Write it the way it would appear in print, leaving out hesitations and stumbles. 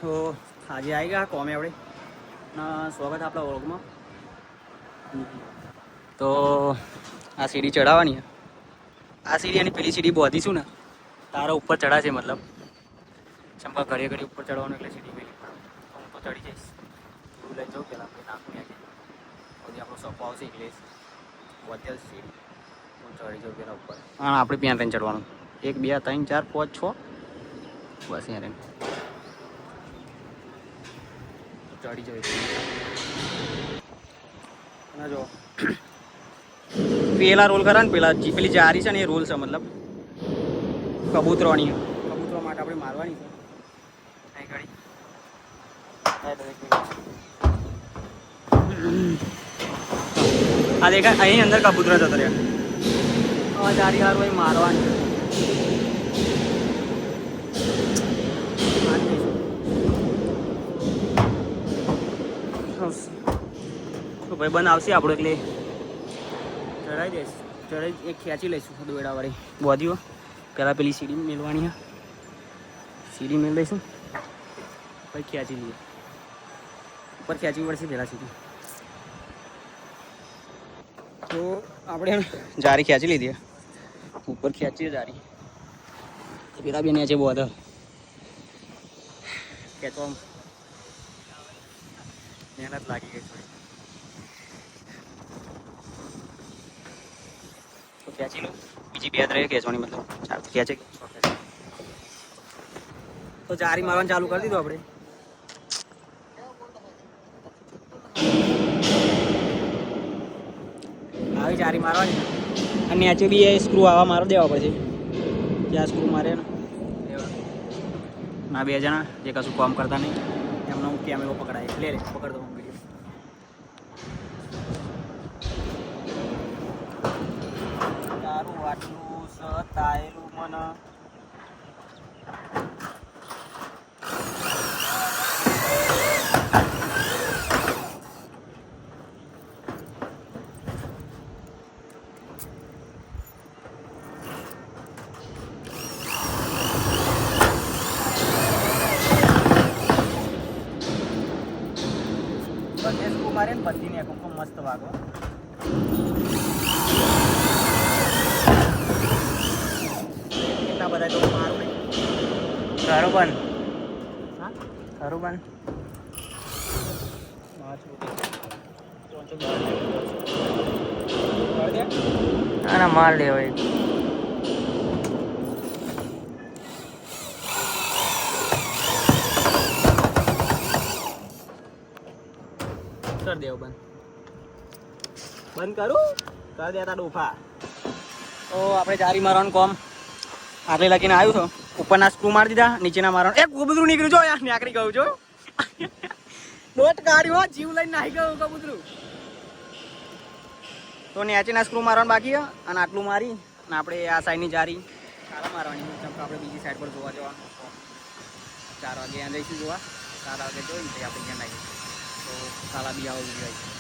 તો આજે આવી ગયા કોમે આપણે સ્વાગત આપણા વ્લોગમાં. તો આ સીડી ચડાવવાની, આ સીડી અને પેલી સીડી બોધીશું ને તારા ઉપર ચડાશે, મતલબ ચંપા ઘડી ઘડી ઉપર ચડવાનું એટલે સીડી પેલી હું તો ચડી જઈશ. તું લઈ જાઉં પેલા આપણે નાખું ને પછી આપણો સપો આવશે એટલે વધે સીડી હું ચડી જાઉં પેલા ઉપર. હા, આપણે ત્યાં ત્રણ ચડવાનું, 1 2 3 4 5 6 બસ અહીંયા ચડી જાય. અને જો પેલા રોલ કરા ને પેલી જારી છે ને એ રોલ છે, મતલબ કબૂતરોની. કબૂતરો માટે આપણે મારવાની છે. આ દેખાય અહીં અંદર કબૂતરો જતો રહ્યા. જારી હારું અહીં મારવાની. તો ભાઈ બંધ આવશે આપણું એટલે ચડાવી દઈશ. ચડાવી એક ખેંચી લઈશું દોડાવાળી બોધીઓ. પહેલાં પેલી સીડી મેળવાની, સીડી મેળ દઈશું પછી ખેંચી લઈએ. ઉપર ખેંચવી પડશે પહેલાં સીડી. તો આપણે જારી ખેંચી લીધી, ઉપર ખેંચીએ જારી. પેલા બે નીચે બોધ ખેંચવા મહેનત લાગી ગઈ થોડી. તો ખેંચી લો, બીજી બે રહે ખેંચવાની, મતલબ 4 ખેંચે. તો જારી મારવાનું ચાલુ કરી દીધું આપણે. આવી જારી મારવાની અને નીચે બી એ સ્ક્રૂ આવા મારી દેવા પછી. ત્યાં સ્ક્રૂ મારે ને ના 2 જણા જે કશું કામ કરતા નહીં એમનો હું કેમેરો પકડાય. લે પકડ દો વિડીયો. તારું આટલું સતાયેલું મને બધે સ્કૂ મારે ને બધી ને ખૂબ મસ્ત વાગો. કેટલા બધા તો મારું નહીં. ઘરો બંધ. હા, ઘરો બંધ. ના માર લેવાય. કર દેવ બંધ. બંધ કરું કર દેતા ડોફા. તો આપણે જારી મારવાનું કોમ આટલે લગીને આવ્યું છો. ઉપરના સ્ક્રૂ મારી દીધા, નીચેના મારવાનું. એક કબૂતરું નીકળ્યું જો, યાર નીકળી ગયું છો. બોટ કાઢ્યો, જીવ લઈને નાહી ગયું કબૂતરું. તો નીચેના સ્ક્રૂ મારવાનું બાકી છે અને આટલું મારી અને આપણે આ સાઈડની જારી સારા મારવાની. આપણે બીજી સાઈડ પર જોવા જવાનું. 4 વાગે જઈશું જોવા. 4 વાગે જોઈને આપણે ત્યાં નાખીએ તો કાલા બી આવું જાય.